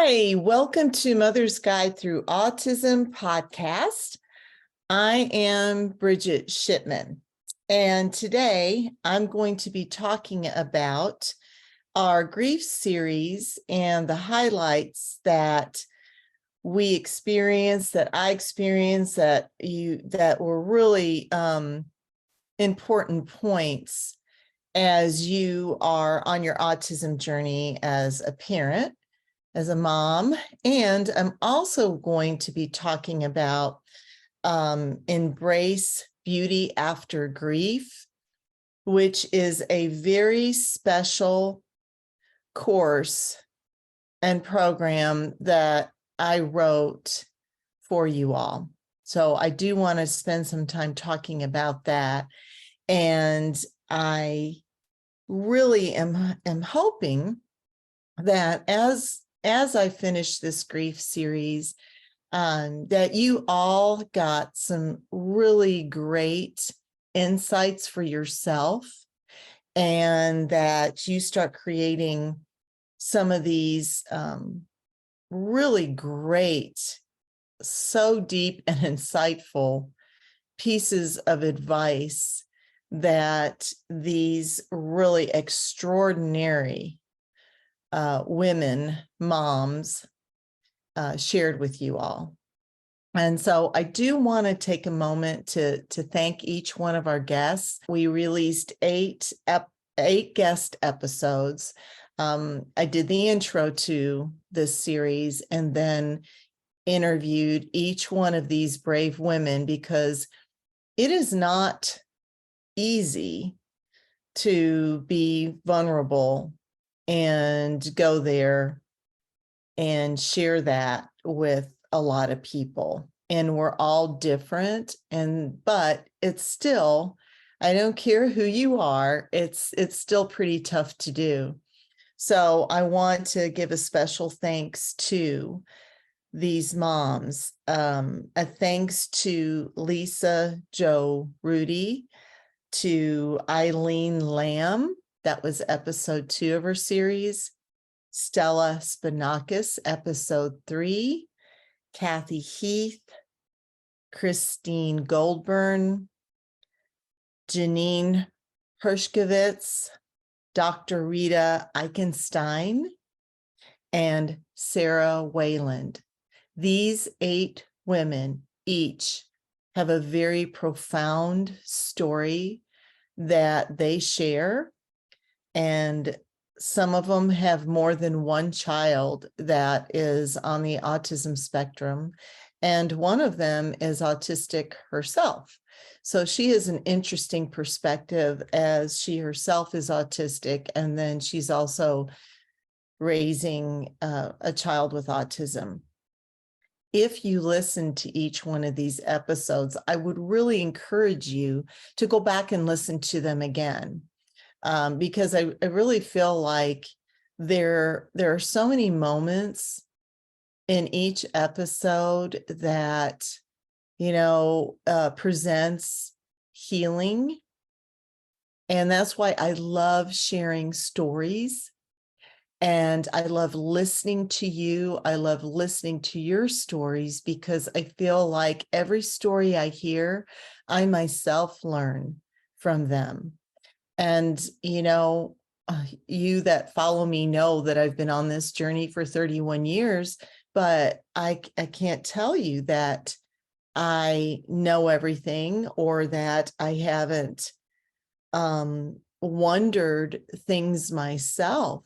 Hi, welcome to Mother's Guide Through Autism podcast. I am Brigitte Shipman, and today I'm going to be talking about our grief series and the highlights that we experienced, that I experienced, that were really important points as you are on your autism journey as a parent, as a mom. And I'm also going to be talking about Embrace Beauty After Grief, which is a very special course and program that I wrote for you all. So I do want to spend some time talking about that. And I really am hoping that as I finish this grief series, that you all got some really great insights for yourself, and that you start creating some of these really great, so deep and insightful pieces of advice that these really extraordinary women, moms, shared with you all. And so I do want to take a moment to thank each one of our guests. We released eight guest episodes. I did the intro to this series and then interviewed each one of these brave women, because it is not easy to be vulnerable and go there and share that with a lot of people. And we're all different, but it's still, I don't care who you are, it's still pretty tough to do. So I want to give a special thanks to these moms. A thanks to Lisa Jo Rudy, to Eileen Lamb, that was episode 2 of her series, Stella Spinakis, episode 3, Kathy Heath, Christine Goldburn, Janine Hershkovitz, Dr. Rita Eichenstein, and Sarah Wayland. These 8 women each have a very profound story that they share, and some of them have more than one child that is on the autism spectrum, and one of them is autistic herself. So she has an interesting perspective, as she herself is autistic, and then she's also raising a child with autism. If you listen to each one of these episodes, I would really encourage you to go back and listen to them again, because I really feel like there are so many moments in each episode that, presents healing. And that's why I love sharing stories. And I love listening to you. I love listening to your stories, because I feel like every story I hear, I myself learn from them. And, you that follow me know that I've been on this journey for 31 years, but I can't tell you that I know everything, or that I haven't wondered things myself.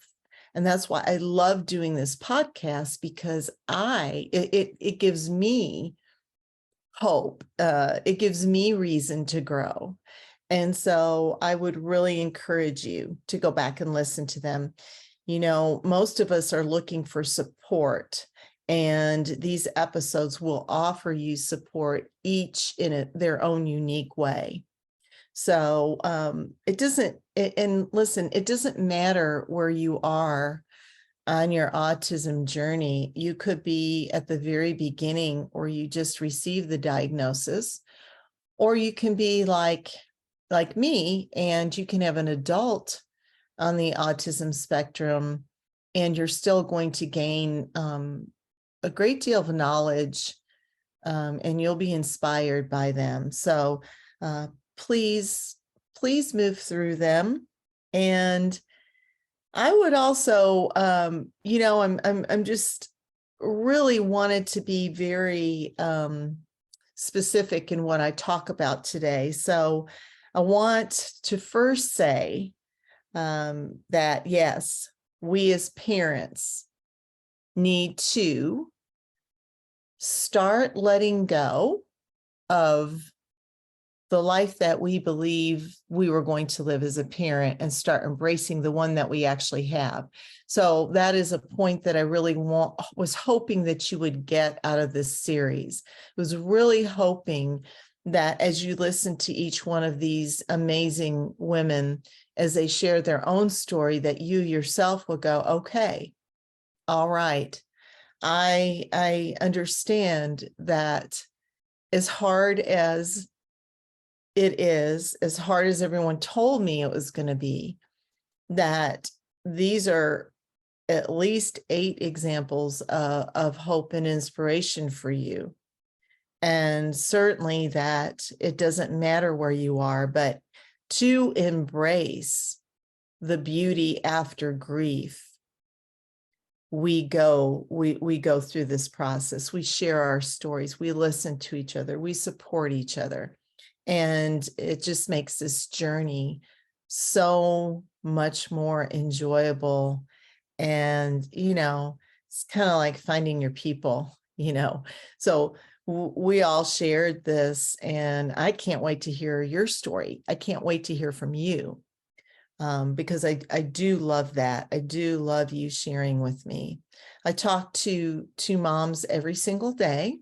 And that's why I love doing this podcast, because it gives me hope. It gives me reason to grow. And so I would really encourage you to go back and listen to them. Most of us are looking for support, and these episodes will offer you support, each in their own unique way. So it doesn't matter where you are on your autism journey. You could be at the very beginning, or you just received the diagnosis, or you can be like me, and you can have an adult on the autism spectrum and you're still going to gain a great deal of knowledge, and you'll be inspired by them. So please move through them. And I would also, I'm just really wanted to be very specific in what I talk about today. So I want to first say that yes, we as parents need to start letting go of the life that we believe we were going to live as a parent and start embracing the one that we actually have. So that is a point that I really was hoping that you would get out of this series. I was really hoping that as you listen to each one of these amazing women, as they share their own story, that you yourself will go, okay, all right, I understand that as hard as it is, as hard as everyone told me it was going to be, that these are at least 8 examples of hope and inspiration for you. And certainly that it doesn't matter where you are, but to embrace the beauty after grief. We go through this process. We share our stories. We listen to each other. We support each other. And it just makes this journey so much more enjoyable. And, it's kind of like finding your people, So we all shared this, and I can't wait to hear your story. I can't wait to hear from you. Because I do love that. I do love you sharing with me. I talk to moms every single day.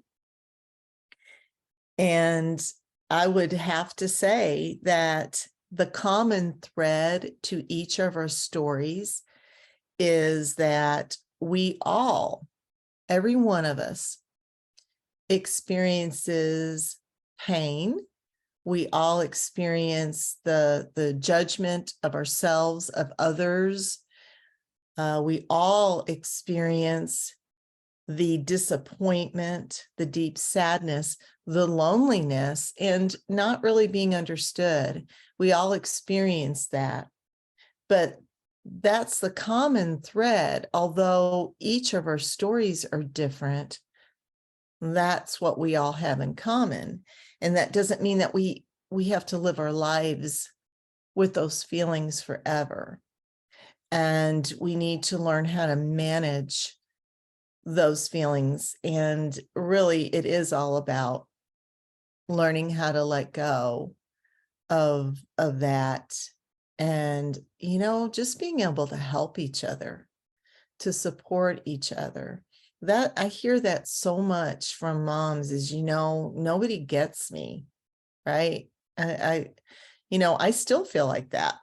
And I would have to say that the common thread to each of our stories is that we all, every one of us, experiences pain. We all experience the judgment of ourselves, of others. We all experience the disappointment, the deep sadness, the loneliness, and not really being understood. We all experience that. But that's the common thread. Although each of our stories are different, that's what we all have in common. And that doesn't mean that we have to live our lives with those feelings forever. And we need to learn how to manage those feelings. And really, it is all about learning how to let go of that. And, just being able to help each other, to support each other. That I hear that so much from moms is, nobody gets me, right? I still feel like that.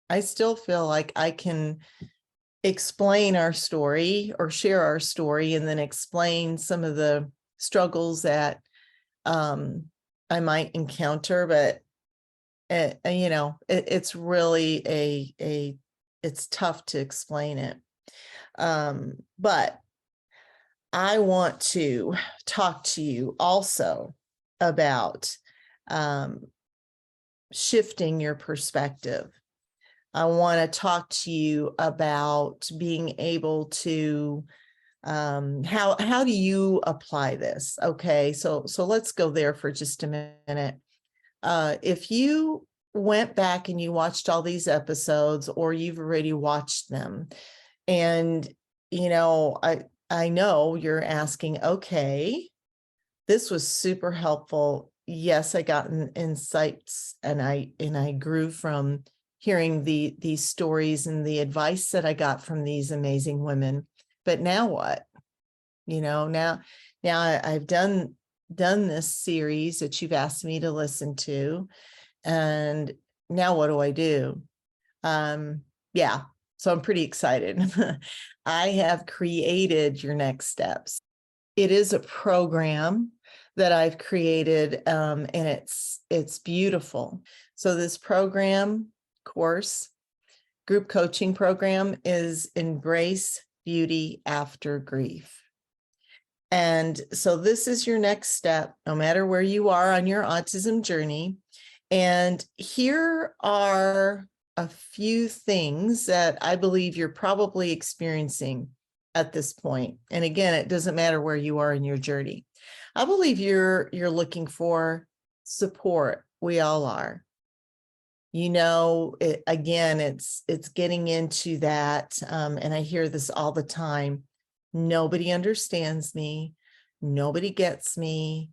I still feel like I can explain our story or share our story and then explain some of the struggles that I might encounter, but it's really it's tough to explain it. But I want to talk to you also about shifting your perspective. I want to talk to you about being able to how do you apply this? Okay, so let's go there for just a minute. If you went back and you watched all these episodes, or you've already watched them, and I know you're asking, okay, this was super helpful. Yes, I got insights, and I grew from hearing these stories and the advice that I got from these amazing women. But now what? Now I've done this series that you've asked me to listen to, and now what do I do? Yeah, so I'm pretty excited. I have created your next steps. It is a program that I've created, and it's beautiful. So this program course group coaching program is Embrace Beauty After Grief. And so this is your next step, no matter where you are on your autism journey. And here are a few things that I believe you're probably experiencing at this point. And again, it doesn't matter where you are in your journey. I believe you're looking for support. We all are. You know, again, it's getting into that, and I hear this all the time. Nobody understands me. Nobody gets me.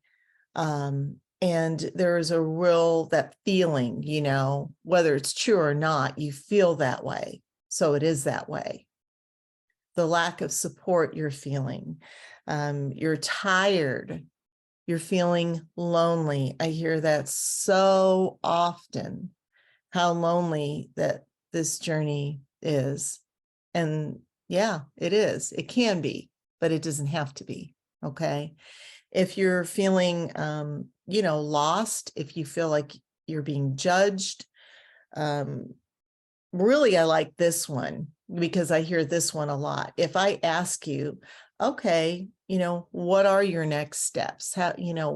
And there's a real, that feeling, you know, whether it's true or not, you feel that way. So it is that way. The lack of support you're feeling. You're tired. You're feeling lonely. I hear that so often, how lonely that this journey is. And yeah, it is. It can be, but it doesn't have to be. Okay. If you're feeling, you know, lost, if you feel like you're being judged, really, I like this one because I hear this one a lot. If I ask you, okay, you know, what are your next steps? How, you know,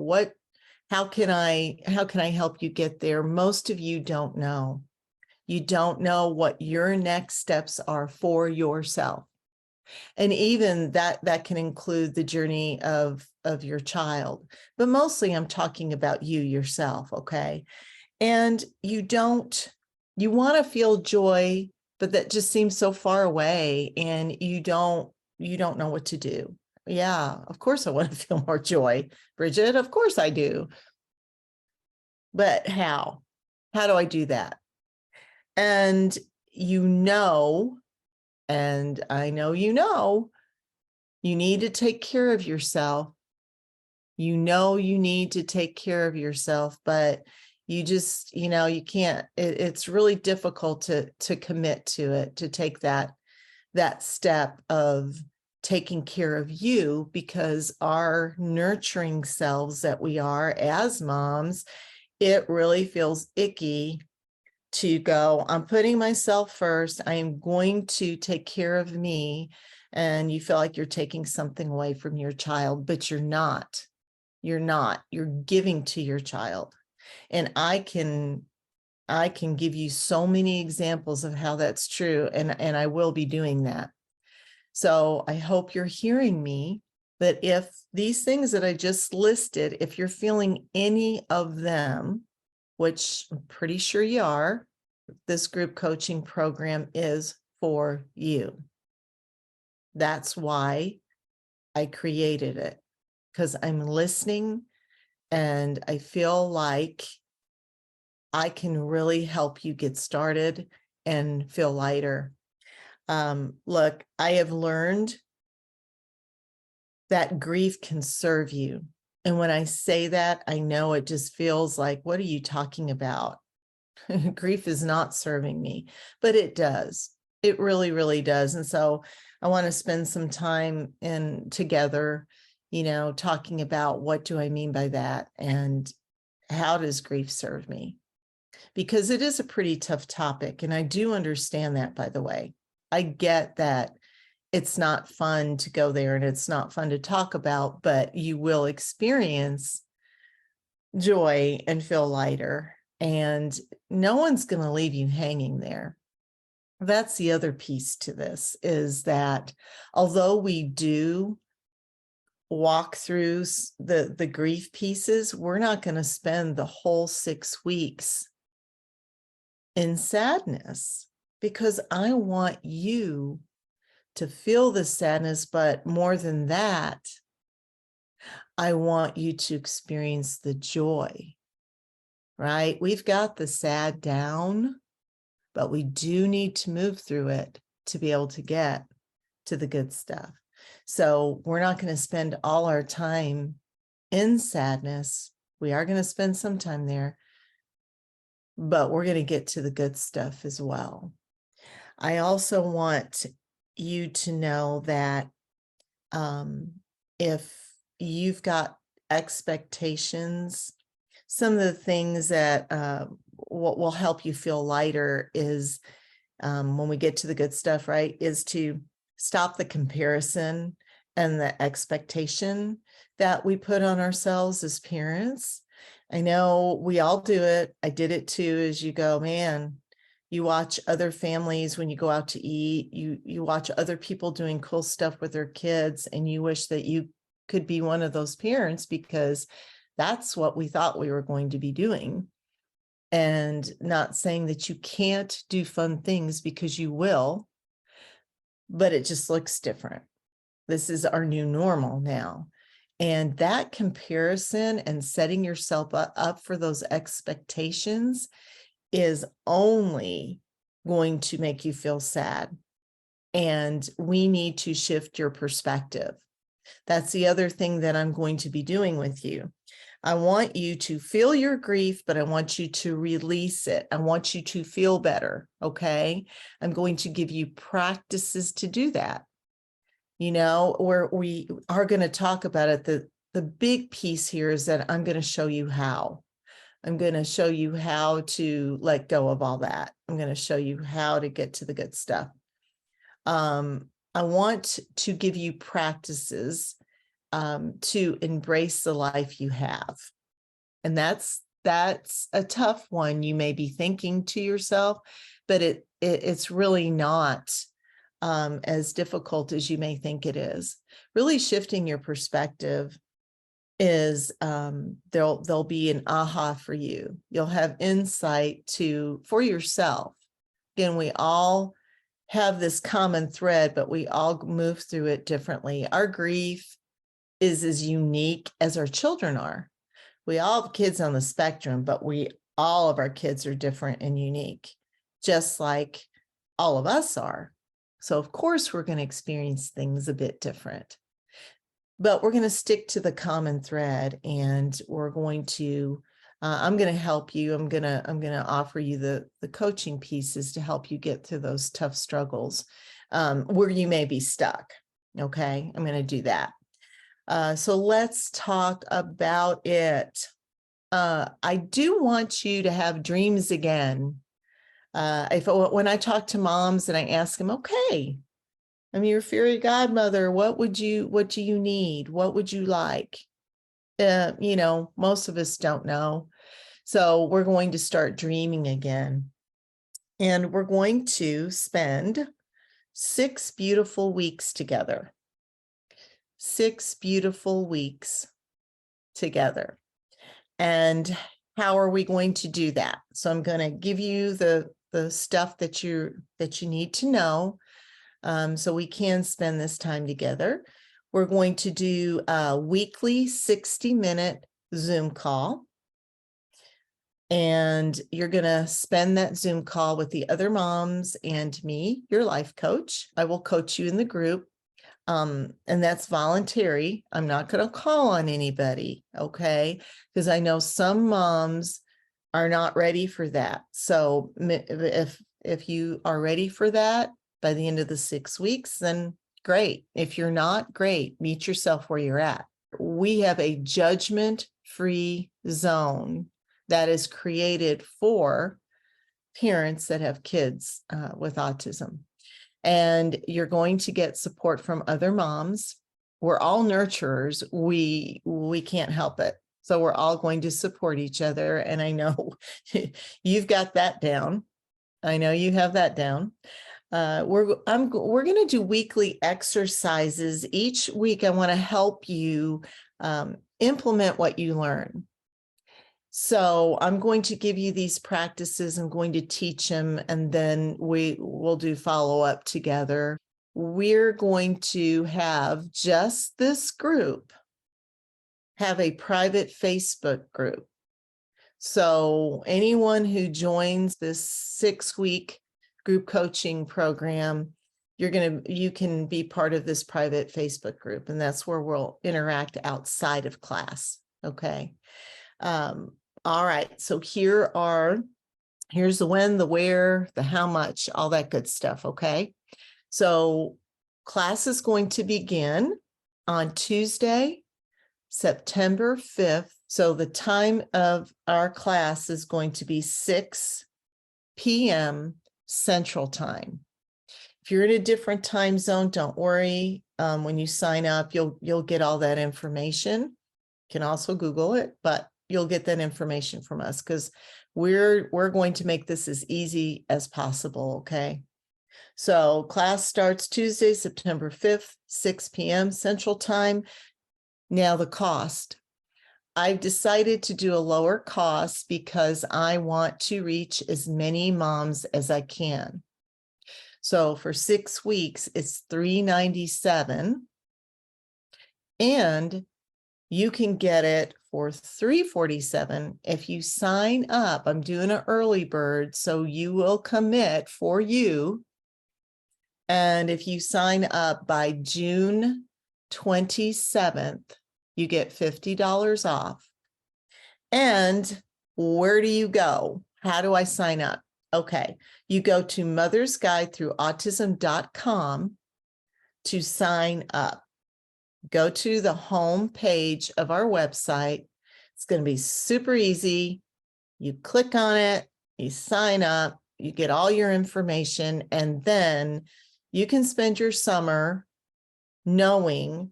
how can I help you get there? Most of you don't know. You don't know what your next steps are for yourself. And even that can include the journey of your child, but mostly I'm talking about you yourself. Okay. And you want to feel joy, but that just seems so far away, and you don't know what to do. Yeah, of course I want to feel more joy, Brigitte. Of course I do. But how do I do that? And and I know you need to take care of yourself. You need to take care of yourself, but you just, you can't, it's really difficult to commit to it, to take that step of taking care of you, because our nurturing selves that we are as moms, it really feels icky to go, I'm putting myself first. I am going to take care of me. And you feel like you're taking something away from your child, but you're not. You're giving to your child. And I can give you so many examples of how that's true. And I will be doing that. So I hope you're hearing me, that if these things that I just listed, if you're feeling any of them, which I'm pretty sure you are, this group coaching program is for you. That's why I created it, because I'm listening and I feel like I can really help you get started and feel lighter. Look, I have learned that grief can serve you. And when I say that, I know it just feels like, what are you talking about? Grief is not serving me, but it does. It really, really does. And so I want to spend some time together, talking about what do I mean by that, and how does grief serve me? Because it is a pretty tough topic. And I do understand that, by the way. I get that it's not fun to go there and it's not fun to talk about, but you will experience joy and feel lighter. And no one's going to leave you hanging there. That's the other piece to this, is that although we do walk through the grief pieces, we're not going to spend the whole 6 weeks in sadness, because I want you to feel the sadness, but more than that, I want you to experience the joy, right? We've got the sad down, but we do need to move through it to be able to get to the good stuff. So we're not going to spend all our time in sadness. We are going to spend some time there, but we're going to get to the good stuff as well. I also want you to know that if you've got expectations, some of the things that what will help you feel lighter is when we get to the good stuff, right, is to stop the comparison and the expectation that we put on ourselves as parents. I know we all do it. I did it too. As you go, man, you watch other families when you go out to eat, you watch other people doing cool stuff with their kids, and you wish that you could be one of those parents because that's what we thought we were going to be doing. And not saying that you can't do fun things, because you will, but it just looks different. This is our new normal now. And that comparison and setting yourself up for those expectations is only going to make you feel sad. And we need to shift your perspective. That's the other thing that I'm going to be doing with you. I want you to feel your grief, but I want you to release it. I want you to feel better, okay? I'm going to give you practices to do that. You know, where we are going to talk about it. The big piece here is that I'm going to show you how. I'm going to show you how to let go of all that. I'm going to show you how to get to the good stuff. I want to give you practices to embrace the life you have. And that's a tough one. You may be thinking to yourself, but it's really not as difficult as you may think it is. Really shifting your perspective is there'll be an aha for you. You'll have insight for yourself. Again, we all have this common thread, but we all move through it differently. Our grief is as unique as our children are. We all have kids on the spectrum, but all of our kids are different and unique, just like all of us are. So of course we're going to experience things a bit different, but we're going to stick to the common thread, and we're going to, I'm going to help you. I'm going to offer you the coaching pieces to help you get through those tough struggles where you may be stuck. Okay. I'm going to do that. So let's talk about it. I do want you to have dreams again. When I talk to moms and I ask them, okay, I'm your fairy godmother, what do you need? What would you like? You know, most of us don't know. So we're going to start dreaming again. And we're going to spend 6 beautiful weeks together. 6 beautiful weeks together. And how are we going to do that? So I'm going to give you the stuff that you need to know, so we can spend this time together. We're going to do a weekly 60-minute Zoom call. And you're going to spend that Zoom call with the other moms and me, your life coach. I will coach you in the group. And that's voluntary. I'm not going to call on anybody, okay? Because I know some moms are not ready for that. So if you are ready for that by the end of the 6 weeks, then great. If you're not, great. Meet yourself where you're at. We have a judgment-free zone that is created for parents that have kids with autism. And you're going to get support from other moms. We're all nurturers. We can't help it. So we're all going to support each other. And I know you've got that down. I know you have that down. We're going to do weekly exercises. Each week, I want to help you implement what you learn. So I'm going to give you these practices. I'm going to teach them, and then we will do follow-up together. We're going to have just this group have a private Facebook group. So anyone who joins this 6-week group coaching program, you can be part of this private Facebook group, and that's where we'll interact outside of class. Okay. All right, so here's the when, the where, the how much, all that good stuff, okay? So class is going to begin on Tuesday, September 5th. So the time of our class is going to be 6 p.m. Central Time. If you're in a different time zone, don't worry. When you sign up, you'll get all that information. You can also Google it, but you'll get that information from us because we're going to make this as easy as possible, okay? So class starts Tuesday, September 5th, 6 p.m. Central Time. Now the cost. I've decided to do a lower cost because I want to reach as many moms as I can. So for 6 weeks, it's $397, and you can get it for $347 if you sign up. I'm doing an early bird, so you will commit for you. And if you sign up by June 27th, you get $50 off. And where do you go? How do I sign up? Okay, you go to mothersguidethroughautism.com to sign up. Go to the home page of our website. It's going to be super easy. You click on it, you sign up, you get all your information, and then you can spend your summer knowing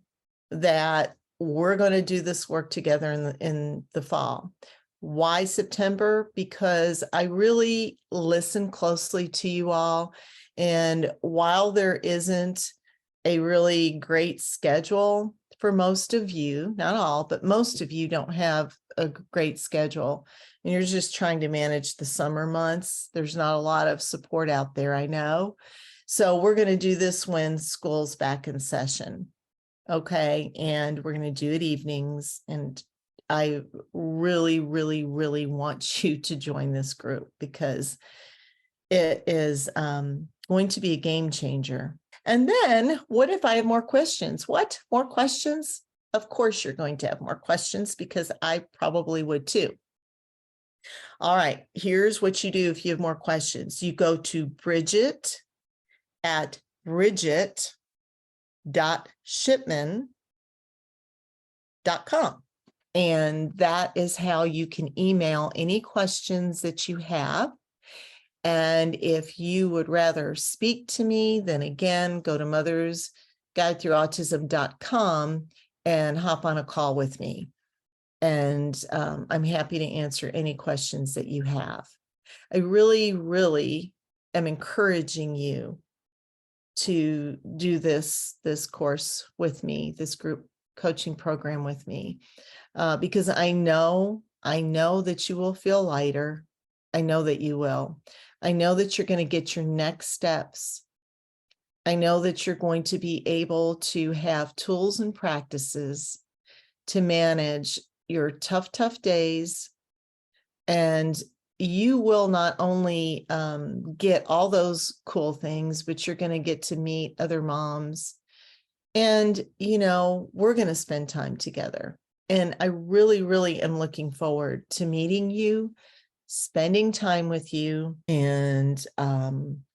that we're going to do this work together in the fall. Why September? Because I really listen closely to you all. And while there isn't a really great schedule for most of you, not all, but most of you don't have a great schedule, and you're just trying to manage the summer months. There's not a lot of support out there, I know. So we're going to do this when school's back in session. Okay. And we're going to do it evenings. And I really, really, really want you to join this group because it is going to be a game changer. And then what if I have more questions? What? More questions? Of course, you're going to have more questions because I probably would too. All right. Here's what you do if you have more questions. You go to Brigitte at Brigitte.Shipman.com. And that is how you can email any questions that you have. And if you would rather speak to me, then again, go to mothersguidethroughautism.com and hop on a call with me. And I'm happy to answer any questions that you have. I really, really am encouraging you to do this course with me, this group coaching program with me, because I know that you will feel lighter. I know that you will. I know that you're going to get your next steps. I know that you're going to be able to have tools and practices to manage your tough days. And you will not only get all those cool things, but you're going to get to meet other moms. And, you know, we're going to spend time together. And I really, really am looking forward to meeting you, spending time with you. And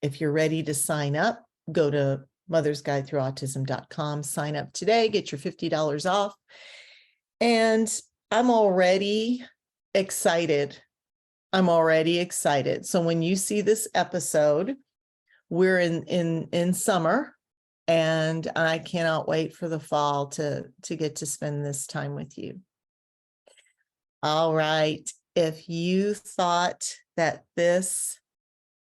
if you're ready to sign up, go to mothersguidethroughautism.com, sign up today, get your $50 off. And I'm already excited. So when you see this episode, we're in summer, and I cannot wait for the fall to get to spend this time with you. All right. If you thought that this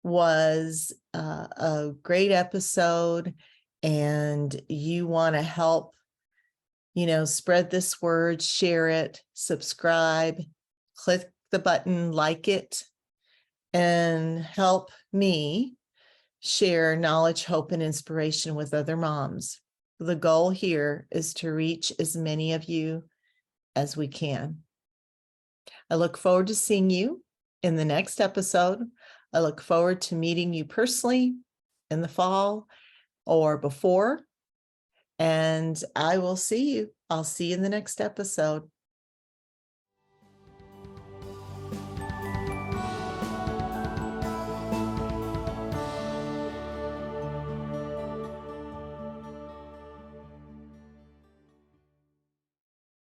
was a great episode and you want to help, you know, spread this word, share it, subscribe, click the button, like it, and help me share knowledge, hope, and inspiration with other moms. The goal here is to reach as many of you as we can. I look forward to seeing you in the next episode. I look forward to meeting you personally in the fall or before, and I will see you. I'll see you in the next episode.